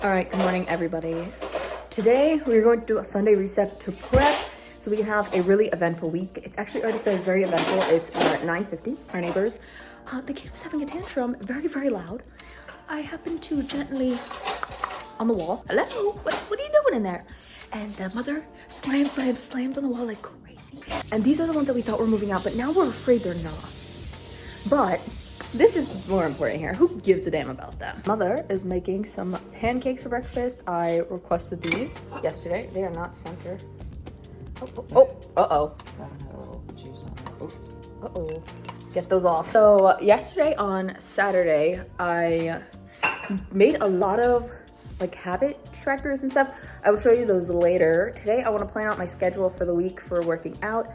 All right, good morning, everybody. Today, we're going to do a Sunday reset to prep so we can have a really eventful week. It's actually already started very eventful. It's 9:50, our neighbors. The kid was having a tantrum, very, very loud. I happened to gently on the wall. Hello, what are you doing in there? And the mother slammed on the wall like crazy. And these are the ones that we thought were moving out, but now we're afraid they're not. But this is more important here. Who gives a damn about that? Mother is making some pancakes for breakfast. I requested these yesterday. They are not centered. Uh-oh. Get those off. So yesterday on Saturday, I made a lot of like habit trackers and stuff. I will show you those later. Today, I want to plan out my schedule for the week for working out.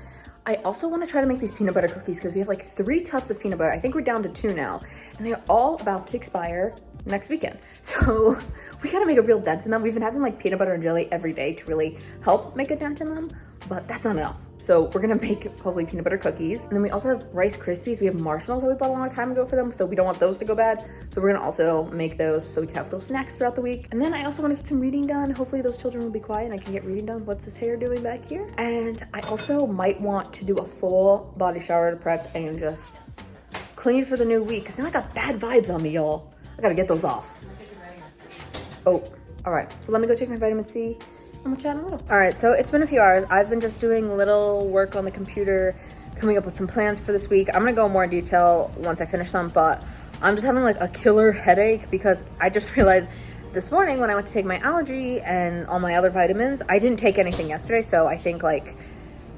I also want to try to make these peanut butter cookies because we have like 3 tubs of peanut butter. I think we're down to 2 now, and they're all about to expire next weekend. So we gotta make a real dent in them. We've been having like peanut butter and jelly every day to really help make a dent in them, but that's not enough. So we're gonna make hopefully peanut butter cookies. And then we also have Rice Krispies. We have marshmallows that we bought a long time ago for them, so we don't want those to go bad. So we're gonna also make those so we can have those snacks throughout the week. And then I also wanna get some reading done. Hopefully those children will be quiet and I can get reading done. What's this hair doing back here? And I also might want to do a full body shower to prep and just clean for the new week. Cause now I got bad vibes on me, y'all. I gotta get those off. Oh, all right. Well, let me go take my vitamin C. I'm gonna chat in a little. All right, so it's been a few hours. I've been just doing little work on the computer, coming up with some plans for this week. I'm gonna go more in detail once I finish them, but I'm just having like a killer headache because I just realized this morning when I went to take my allergy and all my other vitamins, I didn't take anything yesterday, so I think like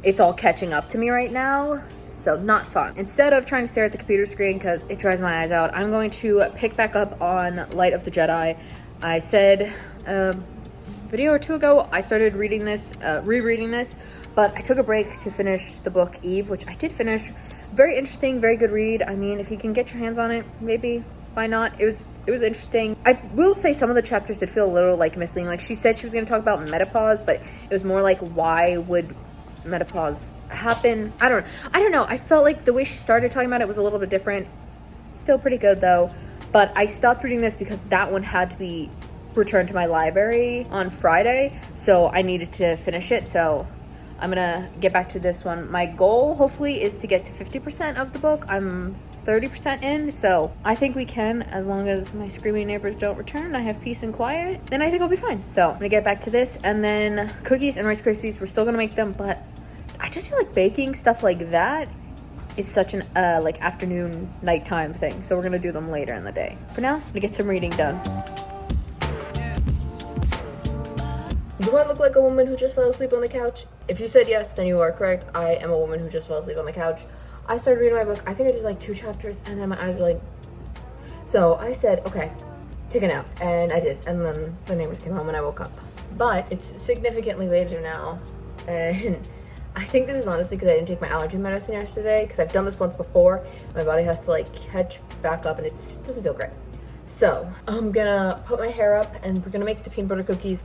it's all catching up to me right now. So not fun. Instead of trying to stare at the computer screen because it dries my eyes out, I'm going to pick back up on Light of the Jedi. I said a video or 2 ago, I started reading this, rereading this, but I took a break to finish the book Eve, which I did finish. Very interesting, very good read. I mean, if you can get your hands on it, maybe, why not? It was interesting. I will say some of the chapters did feel a little like missing. Like she said she was gonna talk about menopause, but it was more like why would menopause happen? I don't know. I felt like the way she started talking about it was a little bit different. Still pretty good though. But I stopped reading this because that one had to be returned to my library on Friday, so I needed to finish it. So I'm gonna get back to this one. My goal hopefully is to get to 50% of the book. I'm 30% in, so I think we can, as long as my screaming neighbors don't return, I have peace and quiet, then I think I'll be fine. So I'm gonna get back to this, and then cookies and Rice Krispies, we're still gonna make them, but I just feel like baking stuff like that is such an like afternoon nighttime thing, so we're gonna do them later in the day. For now, I'm gonna get some reading done. Do I look like a woman who just fell asleep on the couch? If you said yes, then you are correct. I am a woman who just fell asleep on the couch. I started reading my book. I think I did like 2 chapters and then my eyes were like... So I said, okay, take a nap. And I did. And then the neighbors came home and I woke up. But it's significantly later now. And I think this is honestly because I didn't take my allergy medicine yesterday. Because I've done this once before. My body has to like catch back up and it doesn't feel great. So I'm gonna put my hair up and we're gonna make the peanut butter cookies.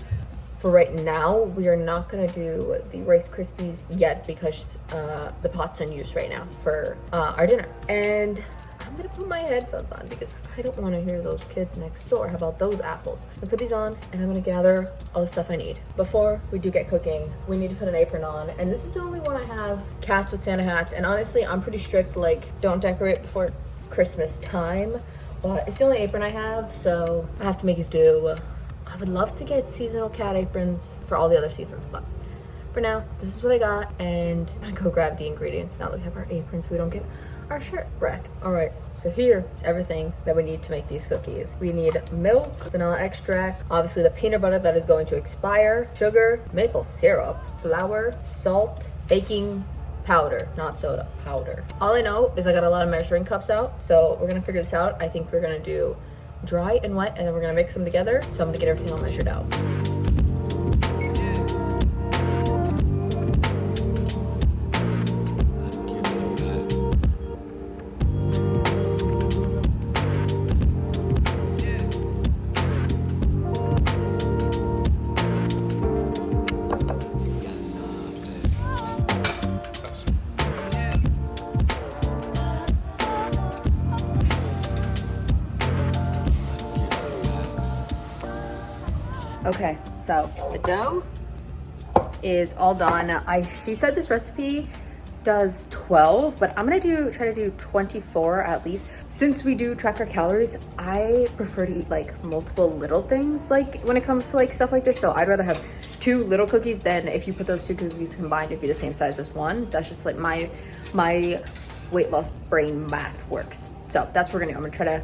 For right now, we are not gonna do the Rice Krispies yet because the pot's in use right now for our dinner. And I'm gonna put my headphones on because I don't wanna hear those kids next door. How about those apples? I'm gonna put these on and I'm gonna gather all the stuff I need. Before we do get cooking, we need to put an apron on. And this is the only one I have. Cats with Santa hats. And honestly, I'm pretty strict, like don't decorate before Christmas time. But it's the only apron I have, so I have to make it do. I would love to get seasonal cat aprons for all the other seasons, but for now, this is what I got, and I'm gonna go grab the ingredients now that we have our aprons so we don't get our shirt wrecked. All right, so here is everything that we need to make these cookies. We need milk, vanilla extract, obviously the peanut butter that is going to expire, sugar, maple syrup, flour, salt, baking powder, not soda, powder. All I know is I got a lot of measuring cups out, so we're gonna figure this out. I think we're gonna do dry and wet, and then we're gonna mix them together. So I'm gonna get everything all measured out. Okay, so the dough is all done. She said this recipe does 12, but I'm gonna try to do 24 at least. Since we do track our calories, I prefer to eat like multiple little things like when it comes to like stuff like this. So I'd rather have 2 little cookies than if you put those 2 cookies combined it'd be the same size as one. That's just like my weight loss brain math works. So that's what we're gonna do. I'm gonna try to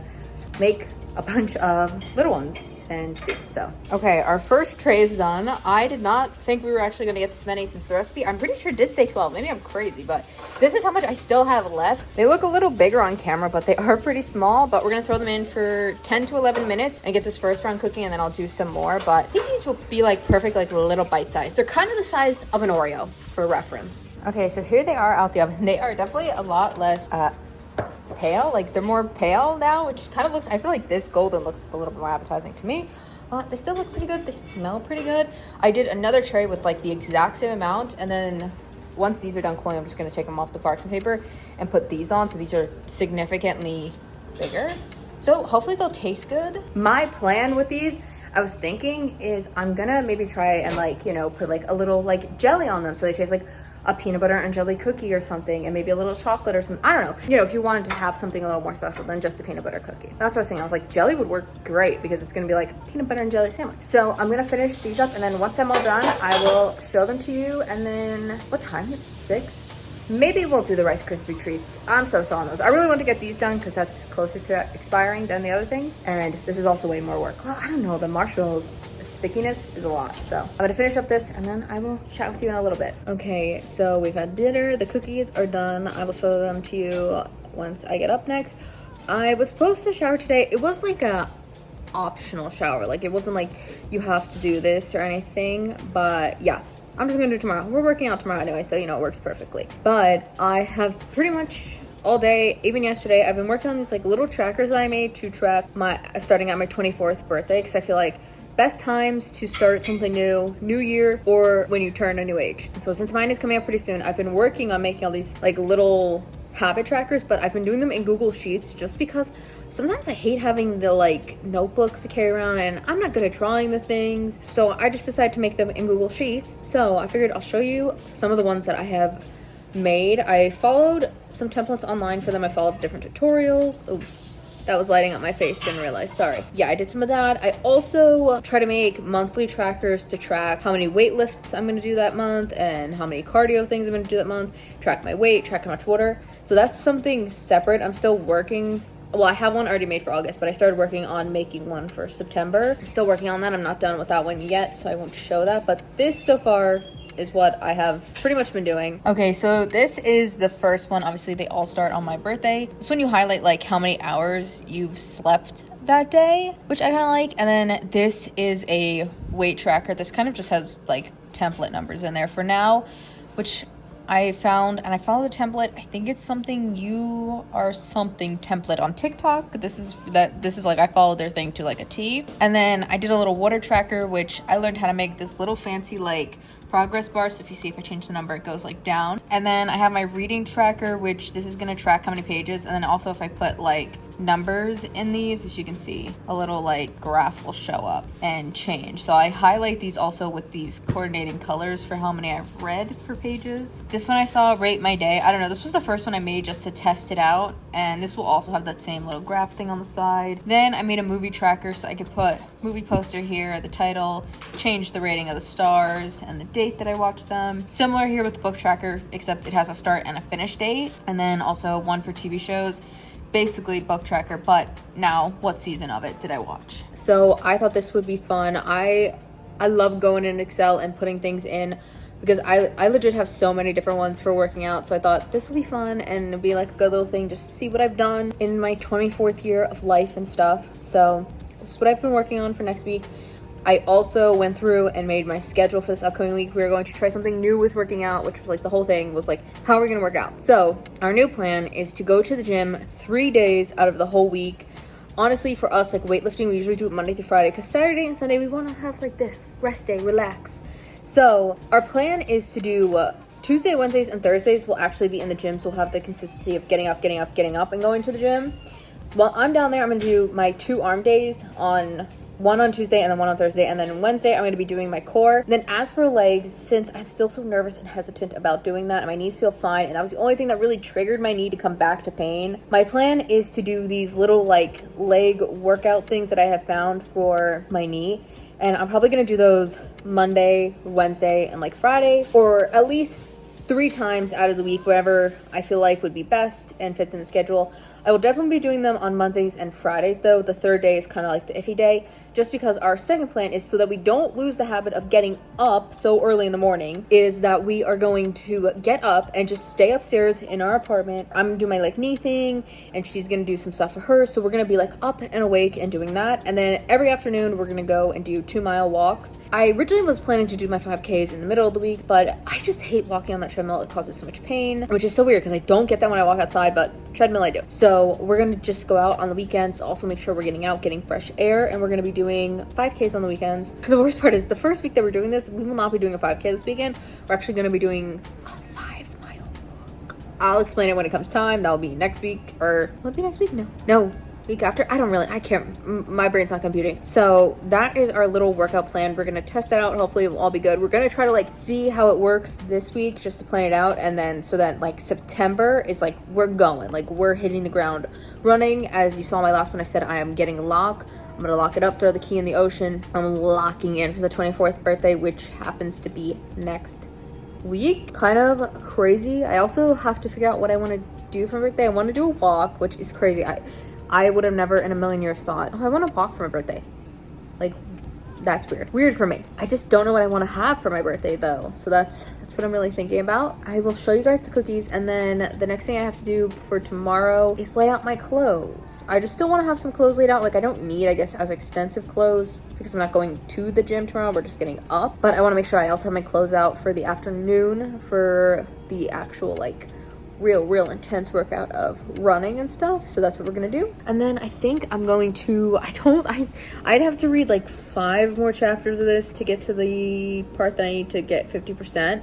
make a bunch of little ones and see. So okay, our first tray is done. I did not think we were actually gonna get this many since the recipe, I'm pretty sure, did say 12. Maybe I'm crazy, but this is how much I still have left. They look a little bigger on camera, but they are pretty small. But we're gonna throw them in for 10 to 11 minutes and get this first round cooking, and then I'll do some more. But I think these will be like perfect, like little bite size. They're kind of the size of an Oreo for reference. Okay, so here they are out the oven. They are definitely a lot less pale. Like they're more pale now, which kind of looks, I feel like this golden looks a little bit more appetizing to me. They still look pretty good. They smell pretty good. I did another tray with like the exact same amount, and then once these are done cooling, I'm just gonna take them off the parchment paper and put these on. So these are significantly bigger. So hopefully they'll taste good. My plan with these, I was thinking, is I'm gonna maybe try and like, you know, put like a little like jelly on them so they taste like a peanut butter and jelly cookie or something, and maybe a little chocolate or something. I don't know. You know, if you wanted to have something a little more special than just a peanut butter cookie. That's what I was saying. I was like, jelly would work great because it's gonna be like peanut butter and jelly sandwich. So I'm gonna finish these up, and then once I'm all done, I will show them to you. And then what time? It's 6. Maybe we'll do the Rice Krispie treats. I'm so on those. I really want to get these done because that's closer to expiring than the other thing. And this is also way more work. Well, I don't know. The marshmallows stickiness is a lot. So I'm gonna finish up this and then I will chat with you in a little bit. Okay, so we've had dinner. The cookies are done. I will show them to you once I get up next. I was supposed to shower today. It was like a optional shower. Like it wasn't like you have to do this or anything, but yeah. I'm just gonna do it tomorrow. We're working out tomorrow anyway, so you know it works perfectly. But I have pretty much all day, even yesterday, I've been working on these like little trackers that I made to track starting at my 24th birthday, because I feel like best times to start something new year, or when you turn a new age. So since mine is coming up pretty soon, I've been working on making all these like little habit trackers, but I've been doing them in Google Sheets just because sometimes I hate having the like notebooks to carry around, and I'm not good at drawing the things. So I just decided to make them in Google Sheets. So I figured I'll show you some of the ones that I have made. I followed some templates online for them. I followed different tutorials. Oh, that was lighting up my face, didn't realize, sorry. Yeah, I did some of that. I also try to make monthly trackers to track how many weight lifts I'm gonna do that month and how many cardio things I'm gonna do that month, track my weight, track how much water. So that's something separate. I'm still working. Well, I have one already made for August, but I started working on making one for September. I'm still working on that. I'm not done with that one yet, so I won't show that. But this so far is what I have pretty much been doing. Okay, so this is the first one. Obviously, they all start on my birthday. This one you highlight like how many hours you've slept that day, which I kind of like. And then this is a weight tracker. This kind of just has like template numbers in there for now, which I found, and I follow the template. I think it's something you are something template on TikTok. This is like I follow their thing to like a T. And then I did a little water tracker, which I learned how to make this little fancy like progress bar. So if you see, if I change the number, it goes like down. And then I have my reading tracker, which this is gonna track how many pages. And then also if I put like numbers in these, as you can see, a little like graph will show up and change. So I highlight these also with these coordinating colors for how many I've read for pages. This one I saw, rate my day. I don't know, this was the first one I made just to test it out. And this will also have that same little graph thing on the side. Then I made a movie tracker so I could put movie poster here, the title, change the rating of the stars and the date that I watched them. Similar here with the book tracker, except it has a start and a finish date. And then also one for TV shows. Basically book tracker, but now what season of it did I watch? So I thought this would be fun. I love going in Excel and putting things in because I legit have so many different ones for working out. So I thought this would be fun and it'd be like a good little thing just to see what I've done in my 24th year of life and stuff. So this is what I've been working on for next week. I also went through and made my schedule for this upcoming week. We were going to try something new with working out, which was like the whole thing was like, how are we going to work out? So our new plan is to go to the gym 3 days out of the whole week. Honestly, for us, like weightlifting, we usually do it Monday through Friday because Saturday and Sunday, we want to have like this rest day, relax. So our plan is to do Tuesday, Wednesdays, and Thursdays will actually be in the gym. So we'll have the consistency of getting up, and going to the gym. While I'm down there, I'm going to do my 2 arm days on one on Tuesday and then one on Thursday, and then Wednesday I'm going to be doing my core. Then as for legs, since I'm still so nervous and hesitant about doing that and my knees feel fine, and that was the only thing that really triggered my knee to come back to pain, my plan is to do these little like leg workout things that I have found for my knee, and I'm probably going to do those Monday, Wednesday, and like Friday, or at least 3 times out of the week, whatever I feel like would be best and fits in the schedule. I will definitely be doing them on Mondays and Fridays, though. The third day is kind of like the iffy day, just because our second plan is so that we don't lose the habit of getting up so early in the morning, is that we are going to get up and just stay upstairs in our apartment. I'm gonna do my like knee thing, and she's gonna do some stuff for her, so we're gonna be like up and awake and doing that. And then every afternoon we're gonna go and do 2-mile walks. I originally was planning to do my 5Ks in the middle of the week, but I just hate walking on that treadmill. It causes so much pain, which is so weird because I don't get that when I walk outside, but treadmill I do. So we're gonna just go out on the weekends to also make sure we're getting out, getting fresh air, and we're gonna be doing 5Ks on the weekends. The worst part is the first week that we're doing this, we will not be doing a 5K this weekend. We're actually gonna be doing a 5-mile walk. I'll explain it when it comes time. That'll be next week, or will it be next week? No, week after. I can't, my brain's not computing. So that is our little workout plan. We're gonna test it out. Hopefully it will all be good. We're gonna try to like see how it works this week just to plan it out, and then so that like September is like we're going, like we're hitting the ground running. As you saw my last one, I said I am getting a lock. I'm gonna lock it up, throw the key in the ocean. I'm locking in for the 24th birthday, which happens to be next week. Kind of crazy. I also have to figure out what I want to do for my birthday. I want to do a walk, which is crazy. I would have never in a million years thought, oh, I want to walk for my birthday. Like, that's weird for me. I just don't know what I want to have for my birthday though, so that's what I'm really thinking about. I will show you guys the cookies, and then the next thing I have to do for tomorrow is lay out my clothes. I just still want to have some clothes laid out. Like, I don't need, I guess, as extensive clothes because I'm not going to the gym tomorrow. We're just getting up, but I want to make sure I also have my clothes out for the afternoon for the actual like real intense workout of running and stuff. So that's what we're gonna do. And then I think I'm going to, I'd have to read like 5 more chapters of this to get to the part that I need to get 50%.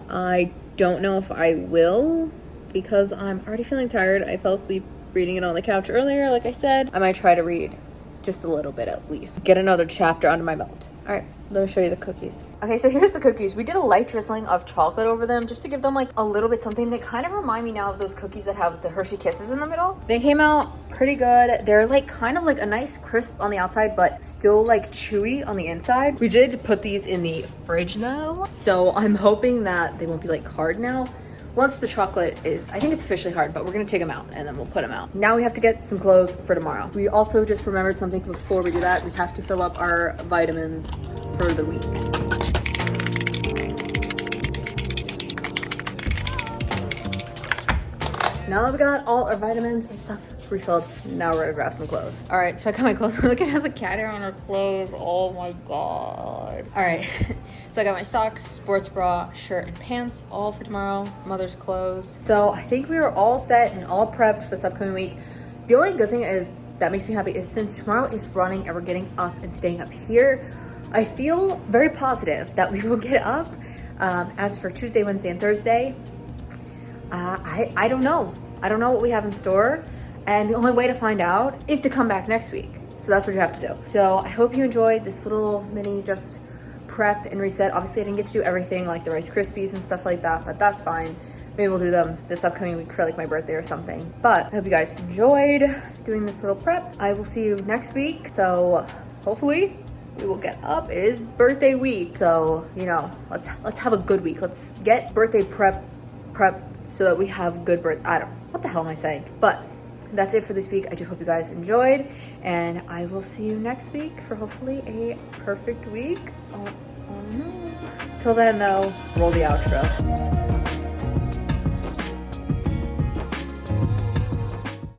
I don't know if I will because I'm already feeling tired. I fell asleep reading it on the couch earlier, like I said. I might try to read just a little bit at least. Get another chapter under my belt. All right, let me show you the cookies. Okay, so here's the cookies. We did a light drizzling of chocolate over them just to give them like a little bit something. They kind of remind me now of those cookies that have the Hershey Kisses in the middle. They came out pretty good. They're like kind of like a nice crisp on the outside, but still like chewy on the inside. We did put these in the fridge though, so I'm hoping that they won't be like hard now. Once the chocolate is, I think it's officially hard, but we're gonna take them out and then we'll put them out. Now we have to get some clothes for tomorrow. We also just remembered something before we do that. We have to fill up our vitamins for the week. Now that we got all our vitamins and stuff refilled, now we're gonna grab some clothes. All right, so I got my clothes. Look at how the cat hair on her clothes. Oh my God. All right, so I got my socks, sports bra, shirt, and pants, all for tomorrow. Mother's clothes. So I think we are all set and all prepped for this upcoming week. The only good thing is that makes me happy is since tomorrow is running and we're getting up and staying up here, I feel very positive that we will get up. As for Tuesday, Wednesday, and Thursday, I don't know. I don't know what we have in store. And the only way to find out is to come back next week. So that's what you have to do. So I hope you enjoyed this little mini just prep and reset. Obviously I didn't get to do everything like the Rice Krispies and stuff like that, but that's fine. Maybe we'll do them this upcoming week for like my birthday or something. But I hope you guys enjoyed doing this little prep. I will see you next week. So hopefully we will get up. It is birthday week. So, you know, let's have a good week. Let's get birthday prep so that we have good what the hell am I saying? But that's it for this week. I do hope you guys enjoyed, and I will see you next week for hopefully a perfect week. Oh no. Till then though, roll the outro.